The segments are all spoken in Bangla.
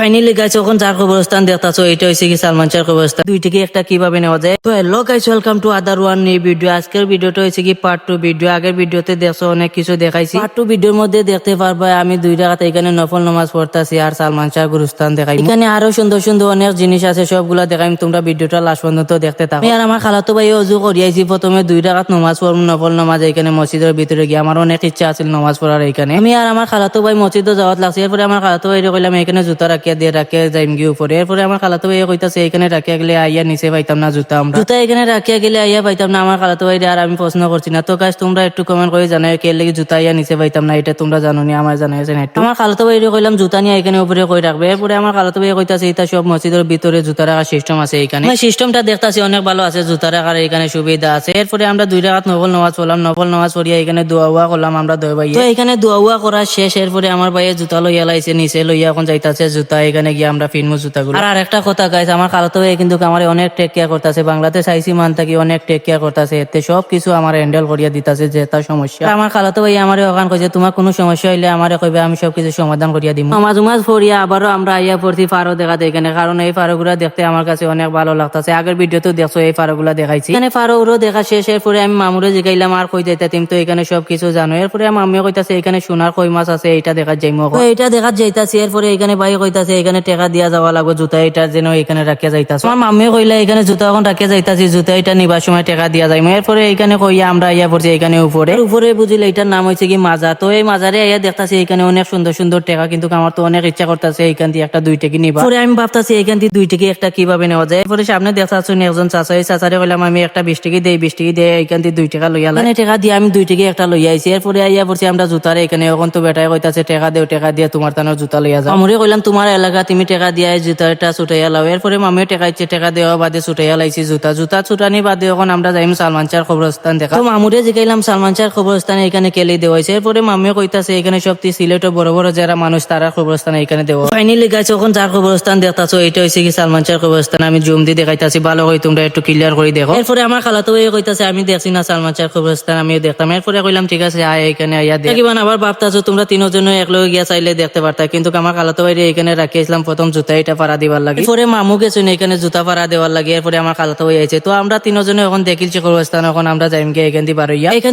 ফাইনালি গাইস এখন যার কবরস্থান দেখতাছো এটা হইছে কি সালমান শাহর কবরস্থান। দুই থেকে একটা কিভাবে নেওয়া যায়। তো hello guys, welcome to other one knew video. আজকের ভিডিওটা হইছে কি পার্ট 2 ভিডিও। আগের ভিডিওতে দেখছো অনেক কিছু দেখাইছি। পার্ট 2 ভিডিওর মধ্যে দেখতে পারবা আমি 2 রাকাত এখানে নফল নামাজ পড়তাছি আর সালমান শাহর কবরস্থান দেখাই। এখানে আরো সুন্দর সুন্দর অনেক জিনিস আছে, সবগুলা দেখাইম। তোমরা ভিডিওটা লাস্ট পর্যন্ত দেখতে থাকো। আমি আর আমার খালাতো ভাই ওযু করিয়াছি। প্রথমে 2 রাকাত নামাজ পড়ব, নফল নামাজ এখানে মসজিদের ভিতরে গিয়ে। আমার অনেক ইচ্ছা আছিল নামাজ পড়ার এখানে। আমি আর আমার খালাতো ভাই মসজিদে যাওয়াত লাগছে। এরপরে আমার খালাতো ভাই কইলাম এখানে জুতা রাখিয়া দিয়ে রাখিয়া যাইম গিয়ে উপরে। এরপরে আমার খালাতো ভাই কইতাছে এখানে রাখিয়া গেলে আইয়া নিচে পাইতাম না জুতা। আমরা জুতা এখানে রাখিয়া গেলে আইয়া পাইতাম না। আমার খালাতো ভাই আর আমি প্রশ্ন করছি না। তো গাইস তোমরা একটু কমেন্ট করে জানাও কে লাগি জুতা আইয়া নিচে পাইতাম না, এটা তোমরা জানো নি, আমার জানাইছে না একটু। আমার খালাতো ভাই কইলাম জুতা নিয়ে এখানে উপরে কই রাখবে। এরপরে আমার খালাতো ভাই কইতাছে এটা সব মসজিদের ভিতরে জুতা রাখার সিস্টেম আছে এখানে। সিস্টেমটা দেখতাছি অনেক ভালো আছে, জুতা রাখার এখানে সুবিধা আছে। এরপরে আমরা 2 রাকাত নফল নামাজ পড়লাম। নফল নামাজ পড়িয়া এখানে দোয়া উয়া করলাম আমরা দুই ভাই। তো এখানে দোয়া উয়া করা শেষ। এরপরে আমার ভাইয়ে জুতা লইয়া লাইছে নিচে লইয়া এখন যাইতাছে জুতা এখানে গিয়ে আমরা ফিনমু জুতাগুলো। আর একটা কথা গাইস, আমার খালাতো ভাই কিন্তু আমার অনেক টেক কেয়ার করতেছে। বাংলাদেশ আইসি মান থাকি অনেক টেক কেয়ার করতেছে। এতে সব কিছু আমার হ্যান্ডেল করিয়া দিতেছে যে তার সমস্যা। আমার খালাতো ভাই আমারে ওখান কইছে তোমার কোনো সমস্যা হইলে আমারে কইবে, আমি সবকিছু সমাধান করিয়া দিব। নামাজ উমাজ পড়িয়া আবারও আমরা আইয়া পড়ছি ফারো দেখাতে এখানে। কারণ এই ফারোগুলা দেখতে আমার কাছে অনেক ভালো লাগতেছে। আগের ভিডিওতেও দেখছো এই ফারোগুলা দেখাইছি। এখানে ফারোগুলো দেখা শেষ। এরপরে আমি মামুরে জিগাইলাম আর কই যাইতা তুমি তো এখানে সবকিছু জানো। এরপরে মামিও কইতাছে এখানে সোনার কই মাছ আছে, এইটা দেখা যাইমো। এইটা দেখা যাইতাছি। এরপরে এখানে ভাই কইতাছে এখানে টাকা দিয়া যাওয়া লাগবে জুতা এটা যেন এখানে রাখিয়া যাইতাছে। আমার মাম্মিও কইলা এখানে জুতা এখন রাখিয়া যাইতাছি, জুতা এটা নিবার সময় টাকা দিয়া যাইমো। এরপরে এখানে কইয়া আমরা আইয়া পড়ছি এখানে উপরে। উপরে বুঝিলে এটার নাম হইছে কি মাজা। তো এই মাজারে আইয়া দেখতাছি এখানে অনেক সুন্দর সুন্দর টাকা, কিন্তু আমার তো অনেক ইচ্ছা করতেছে এখান থেকে একটা 2 টাকা নিবা। পরে আমি ভাবতাছি এখান থেকে 2 টাকা একটা কিভাবে নেওয়া যায়। এরপরে সামনে দেখতাছি একজন চাচা, এই চাচারে কইলাম আমি একটা 20 টাকা দেই, 20 টাকা দিয়ে এখান থেকে 2 টাকা লইয়া এখানে টাকা দিয়ে আমি 2 টাকা একটা লইয়া আইছি। এরপরে আইয়া পড়ছি আমরা জুতারে এখানে। এখন তো বেটায় কইতাছে টাকা দেও, টাকা দিয়ে তোমার তানোর জুতা লইয়া যাও। আমরে কইলাম তোমার এলাকা তুমি টাকা দিয়ে জুতাটা ছুটাইয়া লাও। এরপরে মামিও টাকা ইচ্ছে টাকা দেওয়া বাদে ছুটাইয়া লাইছি জুতা। জুতা ছুটানি বাদে এখন আমরা যাইম সালমান শাহর কবরস্থান দেখা। তো মামুরে জিগাইলাম সালমান শাহর কবরস্থানে এখানে কেলে দেওয়া হয়েছে। এরপরে মামিও কইতাছে এখানে সব সিলেটের বড় বড় যারা মানুষ তারা কবরস্থান এখানে দেওয়া। ফাইনালি গাইস এখন যার কবরস্থান দেখতাছো এটা হইছে কি সালমান শাহর কবরস্থান। আমি জুম দিয়ে দেখাইতাছি, ভালো করে তোমরা একটু ক্লিয়ার করে দেখো। এরপরে আমার খালাতো ভাই কইতাছে আমি দেখছি না সালমান শাহর কবরস্থান, আমিও দেখতাম। এরপরে কইলাম ঠিক আছে আয় এখানে আইয়া দেখ। কিবান আবার ভাবতাছো তোমরা তিনজনে একলগে গিয়া চাইলে দেখতে পারতা, কিন্তু আমার খালাতো ভাই এখানে রাখিয়েছিলাম প্রথম জুতা এটা পাড়া দিবার লাগে। এরপরে মামু গেছে এখানে জুতা পাড়া দেওয়ার লাগে। এরপরে আমার খালাতো ভাই আইছে। তো আমরা তিনজনে এখন দেখিলছি কবরস্থান। এখন আমরা যাইম গিয়ে এখান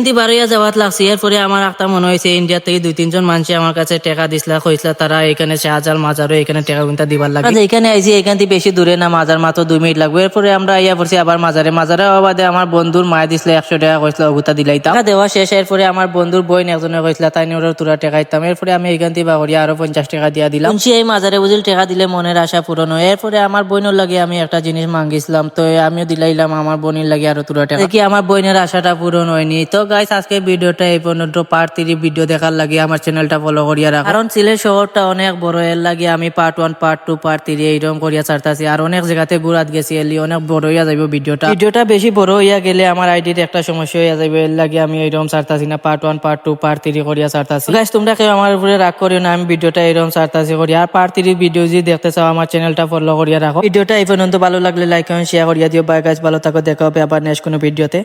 থেকে বারইয়া যাওয়াত লাগছি। এরপরে আমার একটা মনে হয়েছে ইন্ডিয়া থেকে 2-3 জন মানুষ আমার কাছে টাকা দিছিলা, কইছিলা তারা এখানে শাহজাল মাজারও এখানে টাকা গুনতা দিবার লাগে। এখানে আইছি এখান থেকে বেশি দূরে না, মাজার মাত্র 2 মিনিট লাগবে। এরপরে আমরা আইয়া পড়ছি আবার মাজারে বাদে আমার বন্ধুর মায়ে দিছিল 100 টাকা, কইছিল ওগুতা দিলাইতাম। টাকা দেওয়া শেষ। এরপরে আমার বন্ধুর বোন একজনে কইছিল তাই নিয়ে তোরা টাকা দিতাম। এরপরে আমি এখান থেকে বাগরিয়া আরো 50 টাকা দিয়া দিলাম। এই মাজারে বুঝিল টাকা দিলে মনের আশা পূরণ হয়। এরপরে আমার বোনের লাগে আমি একটা জিনিস মাঙ্গিছিলাম, তো আমিও দিলাইলাম আমার বোনের লাগে আরো তোরা টাকা। দেখি আমার বোনের আশাটা পূরণ হয়নি। তো গাইস আজকে ভিডিওটা এই পর্যন্ত। পার্ট 3 ভিডিও দেখার লাগে আমার চ্যানেলটা ফলো করিয়া রাখো। কারণ সিলেট শহরটা অনেক বড়, এর লাগে আমি পার্ট 1 পার্ট 2 পার্ট 3 এইরকম করিয়া ছাড়তাছি। আর অনেক জায়গাতে ঘুরাত গেছি, এলি অনেক বড় হইয়া যাইব ভিডিওটা বেশি বড় হইয়া গেলে আমার আইডির একটা সমস্যা হইয়া যাবে। এর লাগে আমি এইরকম ছাড়তাছি না, পার্ট 1 পার্ট 2 পার্ট 3 করিয়া ছাড়তাছি। গাইস তোমরা কেউ আমার উপরে রাগ করিও না, আমি ভিডিওটা এইরকম ছাড়তাছি করি। আর পার্ট 3 ভিডিও যদি দেখতে চাও আমার চ্যানেলটা ফলো করিয়া রাখো। ভিডিওটা এই পর্যন্ত ভালো লাগলে লাইক কমেন্ট শেয়ার করিয়া দিও। বাই গাইস, ভালো থাকো, দেখা হবে আবার নেক্সট কোনো ভিডিওতে।